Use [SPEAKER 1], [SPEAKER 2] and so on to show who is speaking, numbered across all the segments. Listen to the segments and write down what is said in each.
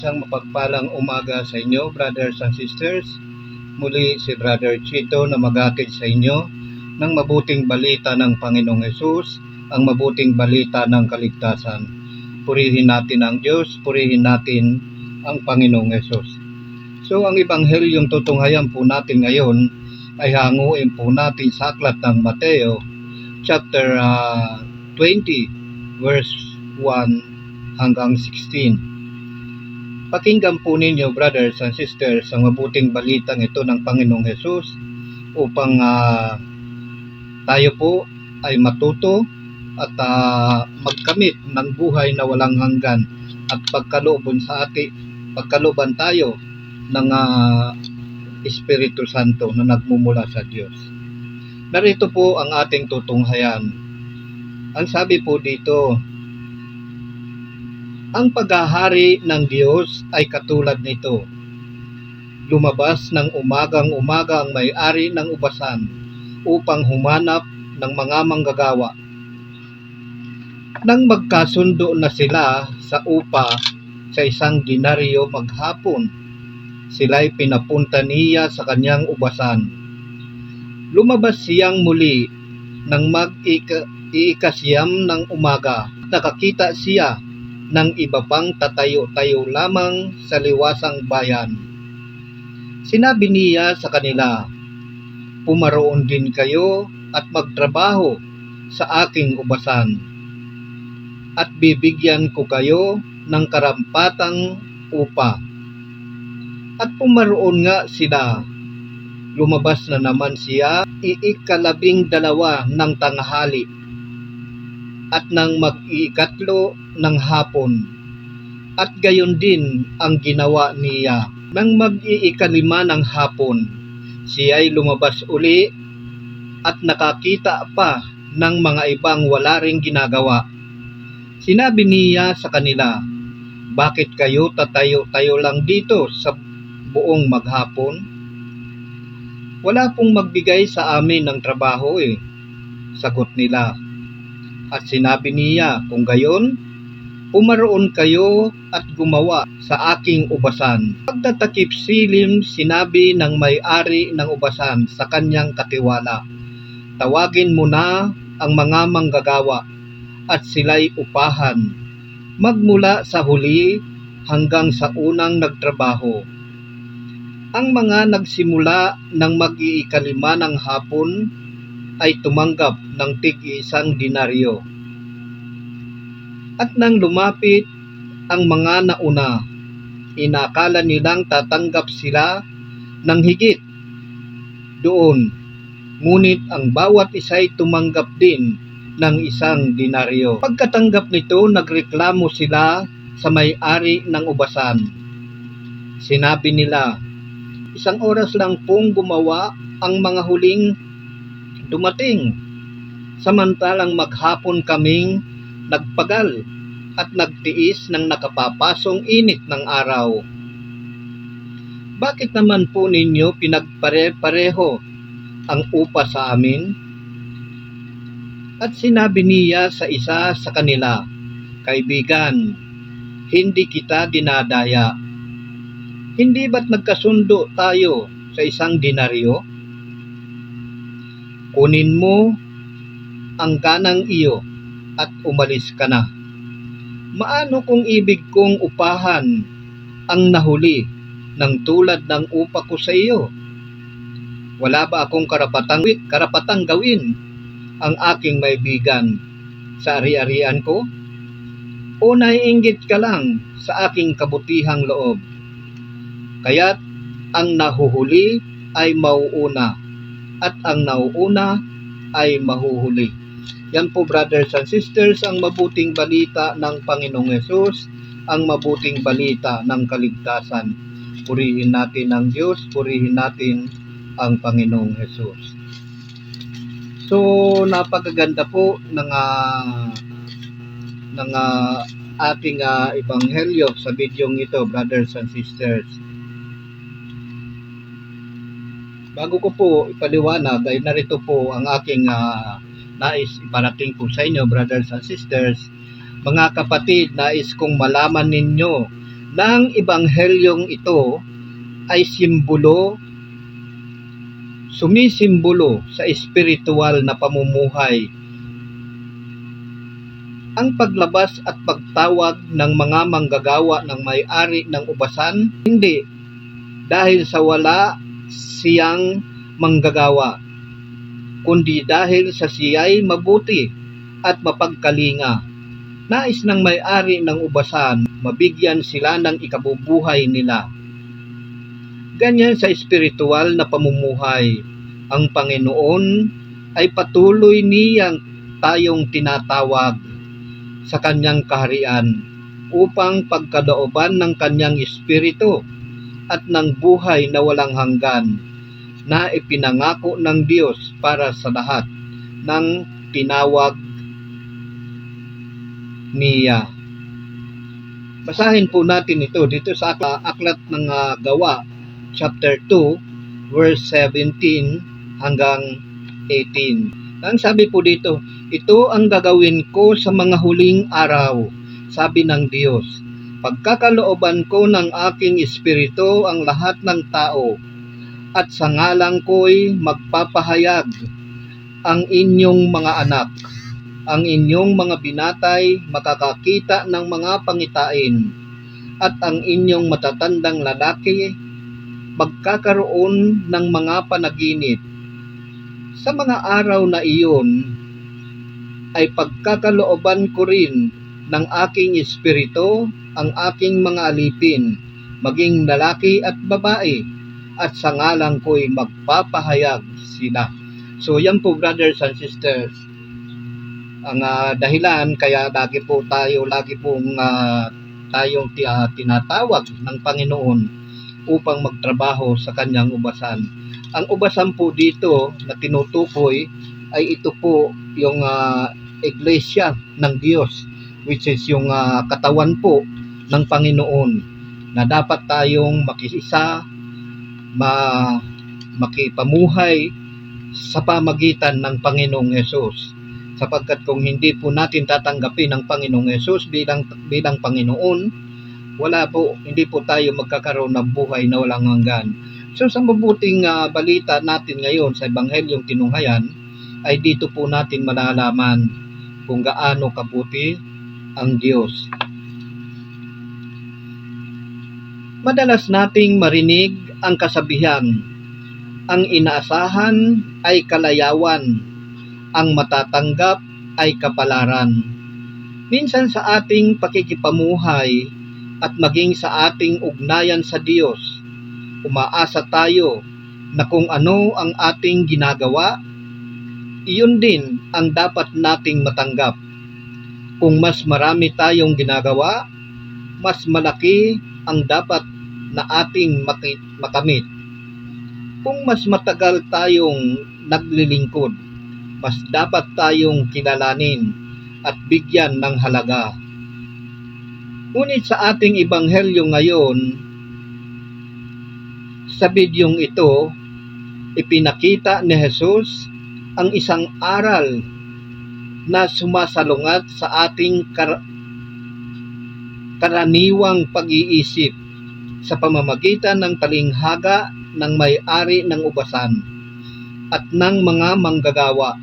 [SPEAKER 1] Isang mapagpalang umaga sa inyo, brothers and sisters. Muli si Brother Chito na maghatid sa inyo ng mabuting balita ng Panginoong Hesus, ang mabuting balita ng kaligtasan. Purihin natin ang Diyos, purihin natin ang Panginoong Hesus. So ang ebanghelyong tutunghayan po natin ngayon ay hanguin po natin sa aklat ng Mateo chapter 20 verse 1 hanggang 16. Pakinggan po ninyo, brothers and sisters, ang mabuting balitang ito ng Panginoong Hesus upang tayo po ay matuto at magkamit ng buhay na walang hanggan at pagkalooban tayo ng Espiritu Santo na nagmumula sa Diyos. Narito po ang ating tutunghayan. Ang sabi po dito, ang paghahari ng Diyos ay katulad nito. Lumabas ng umagang-umaga ang may-ari ng ubasan upang humanap ng mga manggagawa. Nang magkasundo na sila sa upa sa 1 denaryo maghapon, sila'y pinapunta niya sa kanyang ubasan. Lumabas siyang muli nang mag-iikasiyam ng umaga. Nakakita siya ng iba pang tatayo-tayo lamang sa liwasang bayan. Sinabi niya sa kanila, pumaroon din kayo at magtrabaho sa aking ubasan, at bibigyan ko kayo ng karampatang upa. At pumaroon nga sila. Lumabas na naman siya 12 ng tanghali at nang mag-ikatlo ng hapon, at gayon din ang ginawa niya. Nang mag-iikalima ng hapon, siya'y lumabas uli at nakakita pa ng mga ibang wala ring ginagawa. Sinabi niya sa kanila, bakit kayo tatayo-tayo lang dito sa buong maghapon? Wala pong magbigay sa amin ng trabaho sagot nila. At sinabi niya, kung gayon, pumaroon kayo at gumawa sa aking ubasan. Pagtatakip silim, sinabi ng may-ari ng ubasan sa kanyang katiwala, tawagin mo na ang mga manggagawa at sila'y upahan, magmula sa huli hanggang sa unang nagtrabaho. Ang mga nagsimula ng mag-iikalima ng hapon ay tumanggap ng tig-1 denaryo. At nang lumapit ang mga nauna, inakala nilang tatanggap sila ng higit doon, ngunit ang bawat isa'y tumanggap din ng 1 denaryo. Pagkatanggap nito, nagreklamo sila sa may-ari ng ubasan. Sinabi nila, 1 oras lang pong gumawa ang mga huling dumating, samantalang maghapon kaming nagpagal at nagtiis ng nakapapasong init ng araw. Bakit naman po ninyo pinagpare-pareho ang upa sa amin? At sinabi niya sa isa sa kanila, kaibigan, hindi kita dinadaya. Hindi ba't nagkasundo tayo sa 1 denaryo? Kunin mo ang ganang iyo at umalis ka na. Maano kung ibig kong upahan ang nahuli ng tulad ng upa ko sa iyo? Wala ba akong karapatang gawin ang aking maibigan sa ari-arian ko? O naiinggit ka lang sa aking kabutihang loob? Kaya't ang nahuhuli ay mauuna, at ang nauuna ay mahuhuli. Yan po, brothers and sisters, ang mabuting balita ng Panginoong Hesus, ang mabuting balita ng kaligtasan. Purihin natin ang Diyos, purihin natin ang Panginoong Hesus. So, napakaganda po ng ating ebanghelyo sa bidyong ito, brothers and sisters. Bago ko po ipaliwanag ay narito po ang aking nais iparating po sa inyo, brothers and sisters. Mga kapatid, nais kong malaman ninyo ng ebanghelyong ito ay sumisimbolo sa espiritual na pamumuhay. Ang paglabas at pagtawag ng mga manggagawa ng may-ari ng ubasan, hindi dahil sa wala siyang manggagawa, kundi dahil sa siya'y mabuti at mapagkalinga. Nais ng may-ari ng ubasan, mabigyan sila ng ikabubuhay nila. Ganyan sa espiritual na pamumuhay, ang Panginoon ay patuloy niyang tayong tinatawag sa kanyang kaharian upang pagkalooban ng kanyang espiritu at ng buhay na walang hanggan na ipinangako ng Diyos para sa lahat ng tinawag niya. Basahin po natin ito dito sa aklat ng Gawa, chapter 2, verse 17 hanggang 18. Ang sabi po dito, ito ang gagawin ko sa mga huling araw, sabi ng Diyos. Pagkakalooban ko ng aking espiritu ang lahat ng tao, at sa ngalan ko'y magpapahayag ang inyong mga anak. Ang inyong mga binatay makakakita ng mga pangitain, at ang inyong matatandang lalaki magkakaroon ng mga panaginip. Sa mga araw na iyon ay pagkakalooban ko rin ng aking espiritu ang aking mga alipin, maging lalaki at babae, at sa ngalan ko'y magpapahayag sila. So yan po, brothers and sisters, ang dahilan kaya lagi pong tayong tinatawag ng Panginoon upang magtrabaho sa kanyang ubasan. Ang ubasan po dito na tinutukoy ay ito po yung iglesia ng Diyos, which is yung katawan po ng Panginoon, na dapat tayong makisisa, makipamuhay sa pamagitan ng Panginoong Hesus. Sapagkat kung hindi po natin tatanggapin ang Panginoong Hesus bilang Panginoon, hindi po tayo magkakaroon ng buhay na walang hanggan. So sa mabuting balita natin ngayon sa Ebanghelyong Tinunghayan, ay dito po natin malalaman kung gaano kabuti ang Diyos. Madalas nating marinig ang kasabihan, ang inaasahan ay kalayawan, ang matatanggap ay kapalaran. Minsan sa ating pakikipamuhay at maging sa ating ugnayan sa Diyos, umaasa tayo na kung ano ang ating ginagawa, iyon din ang dapat nating matanggap. Kung mas marami tayong ginagawa, mas malaki ang dapat na ating makamit. Kung mas matagal tayong naglilingkod, mas dapat tayong kilalanin at bigyan ng halaga. Ngunit sa ating ebanghelyo ngayon, sa bidyong ito, ipinakita ni Jesus ang isang aral na sumasalungat sa ating karaniwang pag-iisip sa pamamagitan ng talinghaga ng may-ari ng ubasan at ng mga manggagawa.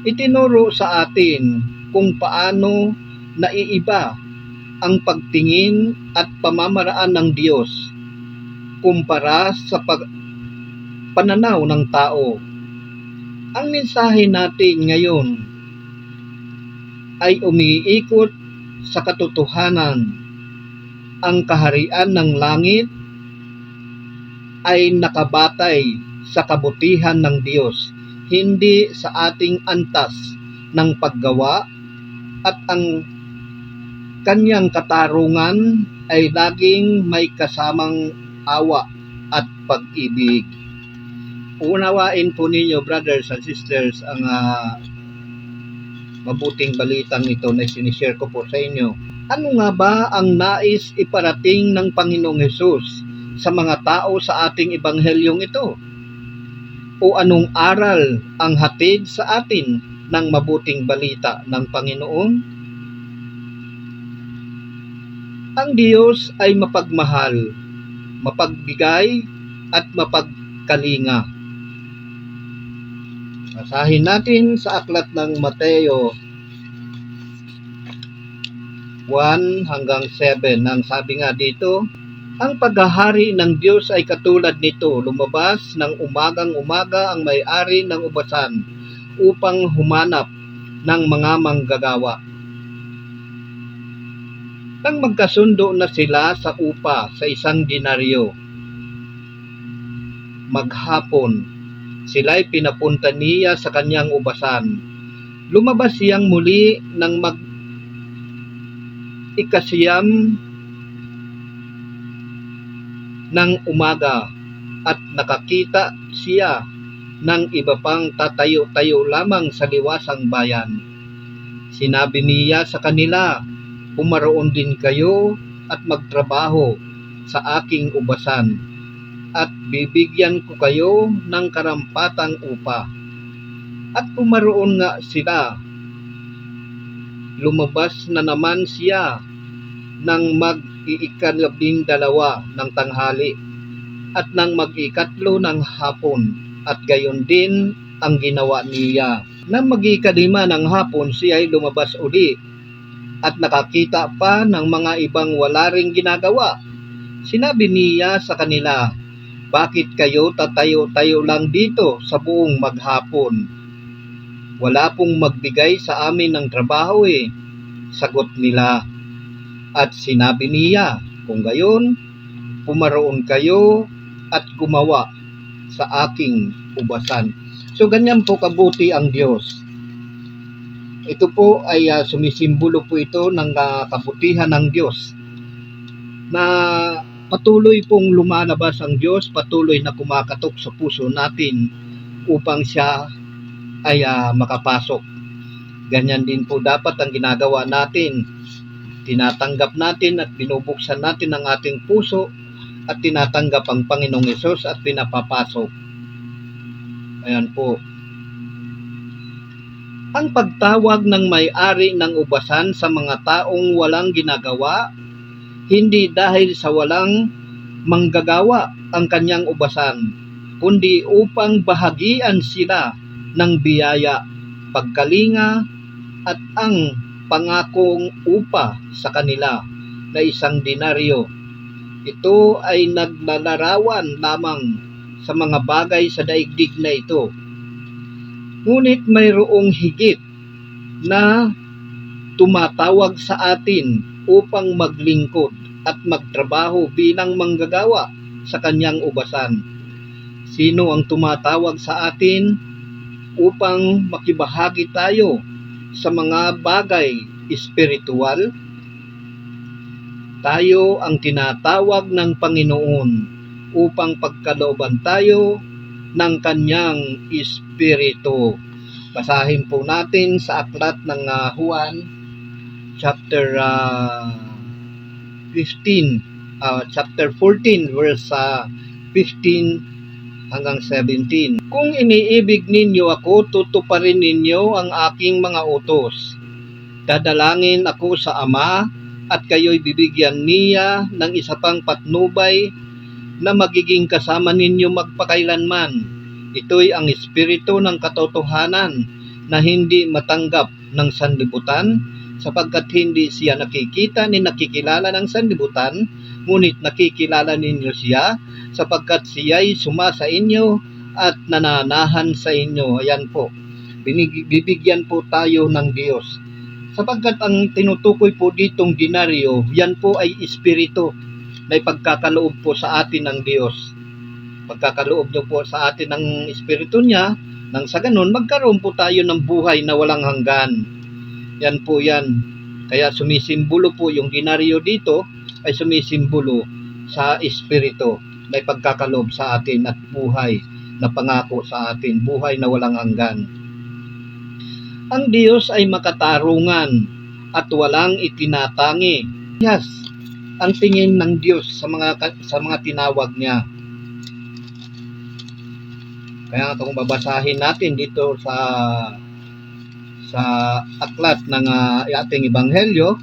[SPEAKER 1] Itinuro sa atin kung paano naiiba ang pagtingin at pamamaraan ng Diyos kumpara sa pananaw ng tao. Ang mensahe natin ngayon ay umiikot sa katotohanan. Ang kaharian ng langit ay nakabatay sa kabutihan ng Diyos, hindi sa ating antas ng paggawa, at ang kanyang katarungan ay laging may kasamang awa at pag-ibig. Unawain po ninyo, brothers and sisters, ang mabuting balitang ito na sinishare ko po sa inyo. Ano nga ba ang nais iparating ng Panginoong Hesus sa mga tao sa ating ebanghelyong ito? O anong aral ang hatid sa atin ng mabuting balita ng Panginoon? Ang Diyos ay mapagmahal, mapagbigay at mapagkalinga. Basahin natin sa aklat ng Mateo 1-7. Ang sabi nga dito, ang paghahari ng Diyos ay katulad nito, lumabas ng umagang-umaga ang may-ari ng ubasan upang humanap ng mga manggagawa. Nang magkasundo na sila sa upa sa 1 denaryo, maghapon, sila'y pinapunta niya sa kanyang ubasan. Lumabas siyang muli ng ikasiyam ng umaga at nakakita siya ng iba pang tatayo-tayo lamang sa liwasang bayan. Sinabi niya sa kanila, pumaroon din kayo at magtrabaho sa aking ubasan at bibigyan ko kayo ng karampatang upa. At pumaroon nga sila. Lumabas na naman siya nang mag-12 ng tanghali at nang mag-ikatlo ng hapon, at gayon din ang ginawa niya. Nang mag-5 ng hapon, siya ay lumabas uli at nakakita pa ng mga ibang wala ring ginagawa. Sinabi niya sa kanila, bakit kayo tatayo-tayo lang dito sa buong maghapon? Wala pong magbigay sa amin ng trabaho eh. Sagot nila. At sinabi niya, kung gayon, pumaroon kayo at gumawa sa aking ubasan. So ganyan po kabuti ang Diyos. Ito po ay sumisimbolo po ito ng kabutihan ng Diyos, na patuloy pong lumalabas ang Diyos, patuloy na kumakatok sa puso natin upang siya ay makapasok. Ganyan din po dapat ang ginagawa natin. Tinatanggap natin at binubuksan natin ang ating puso at tinatanggap ang Panginoong Hesus at pinapapasok. Ayan po. Ang pagtawag ng may-ari ng ubasan sa mga taong walang ginagawa, hindi dahil sa walang manggagawa ang kanyang ubasan, kundi upang bahagian sila ng biyaya, pagkalinga at ang pangakong upa sa kanila na 1 denaryo. Ito ay naglalarawan lamang sa mga bagay sa daigdig na ito. Ngunit mayroong higit na tumatawag sa atin upang maglingkod at magtrabaho bilang manggagawa sa kanyang ubasan. Sino ang tumatawag sa atin upang makibahagi tayo sa mga bagay espiritual? Tayo ang tinatawag ng Panginoon upang pagkalooban tayo ng kanyang espiritu. Basahin po natin sa aklat ng Juan chapter 14 verse 15 hanggang 17. Kung iniibig ninyo ako, tutuparin ninyo ang aking mga utos. Dadalangin ako sa Ama at kayo'y bibigyan niya ng isa pang patnubay na magiging kasama ninyo magpakailanman. Ito'y ang espiritu ng katotohanan na hindi matanggap ng sanlibutan, sapagkat hindi siya nakikita ni nakikilala ng sanlibutan, ngunit nakikilala ninyo siya, sapagkat siya'y suma sa inyo at nananahan sa inyo. Ayan po, bibigyan po tayo ng Diyos. Sapagkat ang tinutukoy po ditong denaryo, yan po ay espiritu na ipagkakaloob po sa atin ng Diyos. Pagkakaloob niyo po sa atin ng espiritu niya, nang sa ganun, magkaroon po tayo ng buhay na walang hanggan. Yan po yan. Kaya sumisimbolo po yung denaryo dito, ay sumisimbolo sa espiritu na ipagkakaloob sa atin at buhay na pangako sa atin, buhay na walang hanggan. Ang Diyos ay makatarungan at walang itinatangi. Yes, ang tingin ng Diyos sa mga tinawag niya. Kaya kung babasahin natin dito sa aklat ng ating ebanghelyo,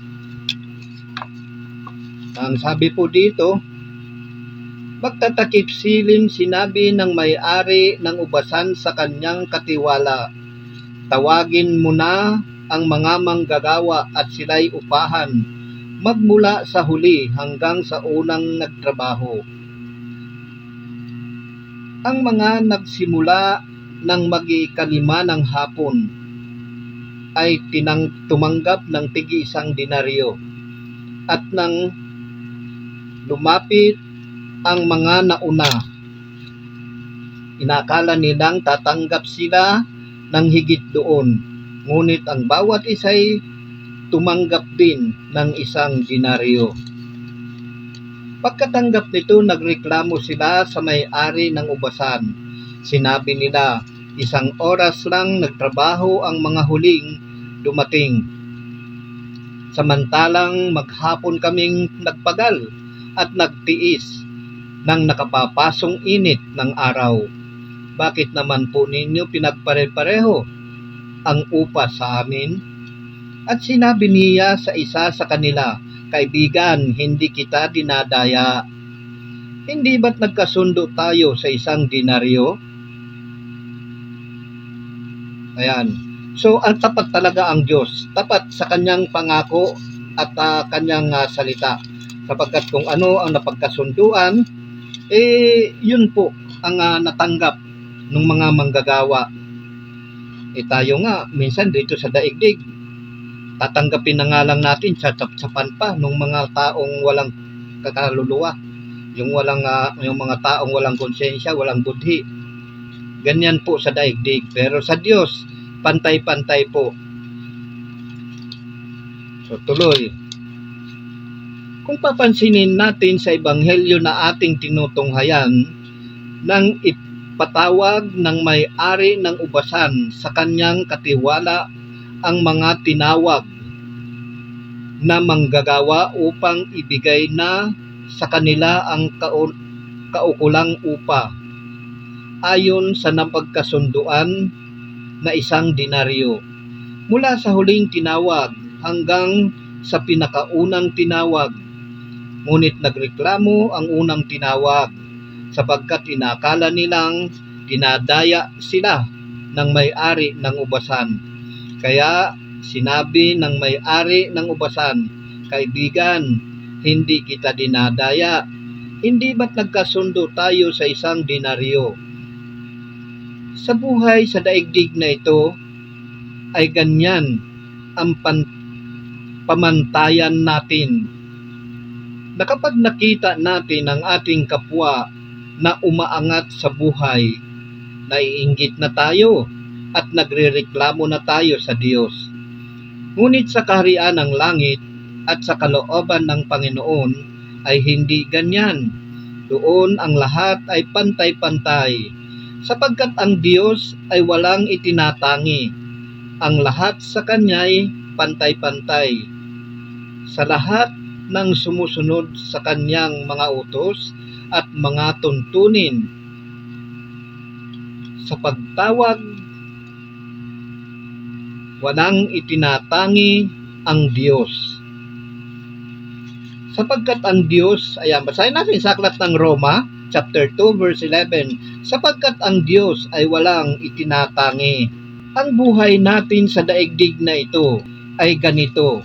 [SPEAKER 1] Ang sabi po dito, magtatakip silim sinabi ng may-ari ng ubasan sa kanyang katiwala, tawagin mo na ang mga manggagawa at sila'y upahan, magmula sa huli hanggang sa unang nagtrabaho. Ang mga nagsimula ng mag-ikalima ng hapon ay tumanggap ng tig-isang denaryo, at nang lumapit ang mga nauna, inakala nilang tatanggap sila ng higit doon, ngunit ang bawat isa'y tumanggap din ng isang denaryo. Pagkatanggap nito, nagreklamo sila sa may-ari ng ubasan. Sinabi nila, 1 oras lang nagtrabaho ang mga huling dumating, samantalang maghapon kaming nagpagal at nagtiis ng nakapapasong init ng araw. Bakit naman po ninyo pinagpare-pareho ang upa sa amin? At sinabi niya sa isa sa kanila, kaibigan, hindi kita dinadaya. Hindi ba't nagkasundo tayo sa 1 denaryo? Ayan. So, ang tapat talaga ang Diyos. Tapat sa kanyang pangako at kanyang salita. Sapagkat kung ano ang napagkasunduan, yun po ang natanggap ng mga manggagawa. Tayo nga, minsan dito sa daigdig, tatanggapin na nga lang natin, tsatsapan pa ng mga taong walang kakaluluwa, yung mga taong walang konsensya, walang budhi. Ganyan po sa daigdig, pero sa Diyos pantay-pantay po. So tuloy, kung papansinin natin sa ebanghelyo na ating tinutunghayan, nang ipatawag ng may-ari ng ubasan sa kanyang katiwala ang mga tinawag na manggagawa upang ibigay na sa kanila ang kaukulang upa, ayon sa napagkasunduan na 1 denaryo, mula sa huling tinawag hanggang sa pinakaunang tinawag. Ngunit nagreklamo ang unang tinawag, sapagkat inakala nilang dinadaya sila ng may-ari ng ubasan. Kaya sinabi ng may-ari ng ubasan, kaibigan, hindi kita dinadaya. Hindi ba't nagkasundo tayo sa 1 denaryo? Sa buhay sa daigdig na ito ay ganyan ang pamantayan natin, na kapag nakita natin ang ating kapwa na umaangat sa buhay, naiinggit na tayo at nagrereklamo na tayo sa Diyos. Ngunit sa kaharian ng langit at sa kalooban ng Panginoon ay hindi ganyan. Doon ang lahat ay pantay-pantay, sapagkat ang Diyos ay walang itinatangi. Ang lahat sa Kanya'y pantay-pantay. Sa lahat ng sumusunod sa Kanyang mga utos at mga tuntunin, sa pagtawag, walang itinatangi ang Diyos. Sapagkat ang Diyos, ayan, basahin natin sa aklat ng Roma, chapter 2, verse 11, sapagkat ang Diyos ay walang itinatangi. Ang buhay natin sa daigdig na ito ay ganito.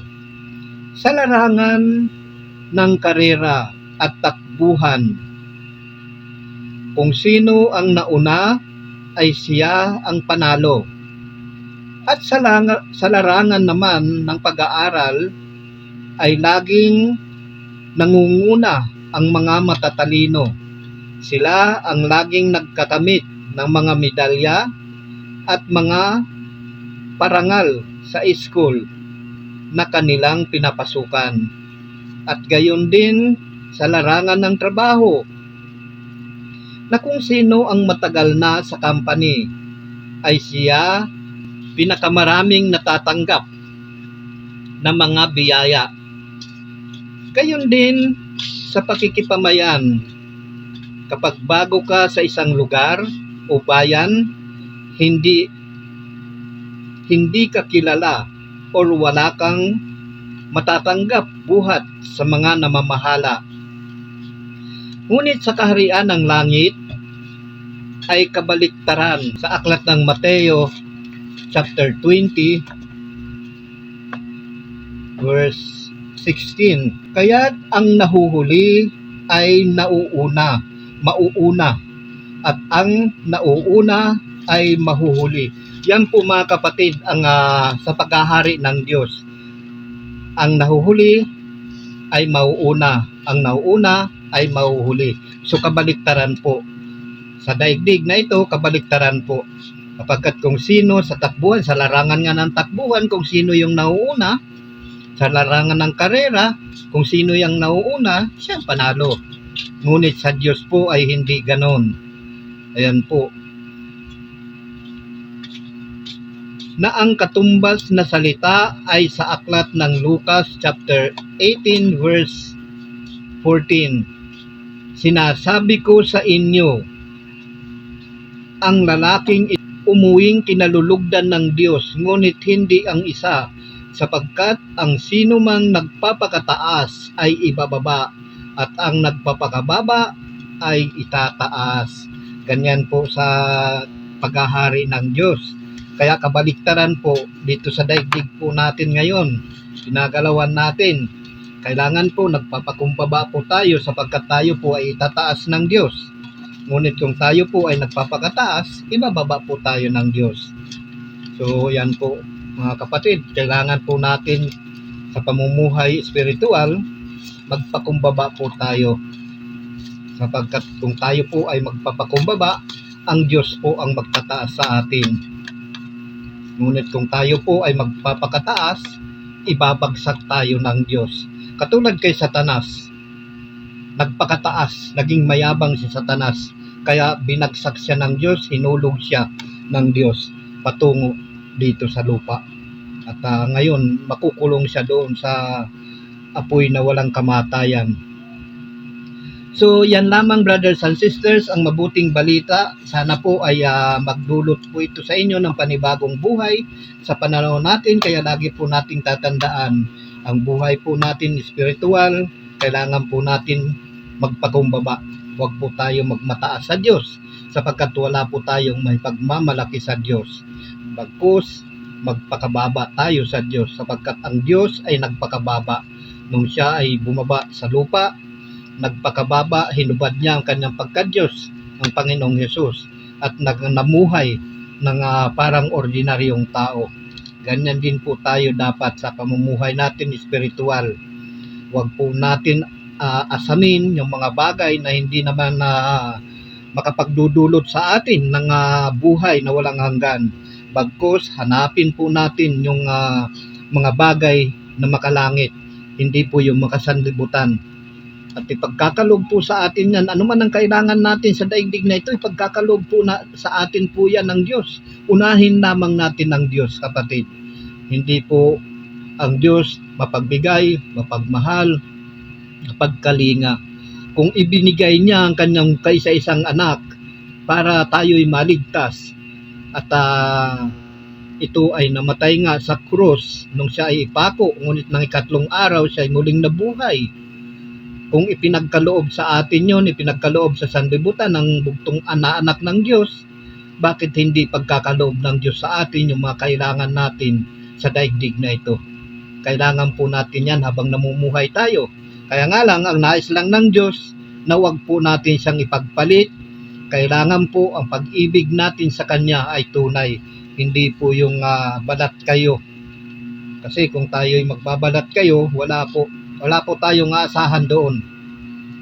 [SPEAKER 1] Sa larangan ng karera at takbuhan, kung sino ang nauna ay siya ang panalo. At sa larangan naman ng pag-aaral ay laging nangunguna ang mga matatalino. Sila ang laging nagkakamit ng mga medalya at mga parangal sa school na kanilang pinapasukan. At gayon din sa larangan ng trabaho, na kung sino ang matagal na sa company ay siya pinakamaraming natatanggap ng mga biyaya. Gayon din sa pakikipamayan, kapag bago ka sa isang lugar o bayan, hindi ka kilala o wala kang matatanggap buhat sa mga namamahala. Ngunit sa kaharian ng langit ay kabaliktaran. Sa aklat ng Mateo chapter 20 verse 16, kaya't ang nahuhuli ay mauuna, at ang nauuna ay mahuhuli. Yan po mga kapatid ang sa paghahari ng Diyos. Ang nahuhuli ay mauuna, ang nauuna ay mahuhuli. So kabaliktaran po. Sa daigdig na ito, kabaliktaran po. Kapagkat kung sino sa takbuhan, sa larangan nga ng takbuhan, kung sino yung nauuna, sa larangan ng karera, kung sino yung nauuna, siya panalo. Ngunit sa Diyos po ay hindi ganon. Ayan po. Na ang katumbas na salita ay sa aklat ng Lucas chapter 18 verse 14. Sinasabi ko sa inyo, ang lalaking umuwing kinalulugdan ng Diyos, ngunit hindi ang isa, sapagkat ang sino mang nagpapakataas ay ibababa, at ang nagpapakababa ay itataas. Ganyan po sa paghahari ng Diyos. Kaya kabaliktaran po dito sa daigdig po natin ngayon, ginagalawan natin. Kailangan po nagpapakumbaba po tayo sapagkat tayo po ay itataas ng Diyos. Ngunit kung tayo po ay nagpapakataas, ibababa po tayo ng Diyos. So yan po mga kapatid, kailangan po natin sa pamumuhay espiritual, magpakumbaba po tayo. Sapagkat kung tayo po ay magpapakumbaba, ang Diyos po ang magtataas sa atin. Ngunit kung tayo po ay magpapakataas, ibabagsak tayo ng Diyos. Katulad kay Satanas, nagpakataas, naging mayabang si Satanas, kaya binagsak siya ng Diyos, hinulog siya ng Diyos patungo dito sa lupa. At ngayon, makukulong siya doon sa apoy na walang kamatayan. So yan lamang brothers and sisters ang mabuting balita. Sana po ay magdulot po ito sa inyo ng panibagong buhay sa pananaw natin. Kaya lagi po nating tatandaan ang buhay po natin espiritual. Kailangan po natin magpakumbaba. Huwag po tayo magmataas sa Diyos sapagkat wala po tayong may pagmamalaki sa Diyos. Bagkus magpakababa tayo sa Diyos sapagkat ang Diyos ay nagpakababa. Nung siya ay bumaba sa lupa, nagpakababa, hinubad niya ang kanyang pagka-Diyos, ang Panginoong Hesus, at namuhay ng parang ordinaryong tao. Ganyan din po tayo dapat sa pamumuhay natin espiritual. Huwag po natin asamin yung mga bagay na hindi naman makapagdudulot sa atin ng buhay na walang hanggan. Bagkus, hanapin po natin yung mga bagay na makalangit, hindi po yung makasanlibutan. At ipagkakaloob po sa atin yan, ano man ang kailangan natin sa daigdig na ito, ipagkakaloob po sa atin po yan ng Diyos. Unahin lamang natin ng Diyos, kapatid. Hindi po ang Diyos mapagbigay, mapagmahal, mapagkalinga. Kung ibinigay niya ang kanyang kaisa-isang anak para tayo'y maligtas, at ito ay namatay nga sa krus nung siya ay ipako, ngunit ng ikatlong araw siya ay muling nabuhay. Kung ipinagkaloob sa atin yon, ipinagkaloob sa sanlibutan ng bugtong anak ng Diyos, bakit hindi pagkakaloob ng Diyos sa atin yung mga kailangan natin sa daigdig na ito? Kailangan po natin yan habang namumuhay tayo. Kaya nga lang, ang nais lang ng Diyos na huwag po natin siyang ipagpalit. Kailangan po ang pag-ibig natin sa Kanya ay tunay. Hindi po yung balat kayo. Kasi kung tayo'y magbabalat kayo, wala po tayong aasahan doon.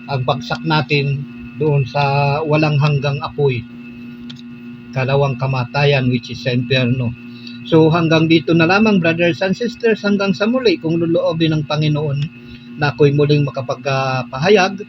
[SPEAKER 1] Ang bagsak natin doon sa walang hanggang apoy, kalawang kamatayan, which is sa impyerno. So hanggang dito na lamang brothers and sisters, hanggang sa muli kung loloobin ng Panginoon na ako'y muling makapagpahayag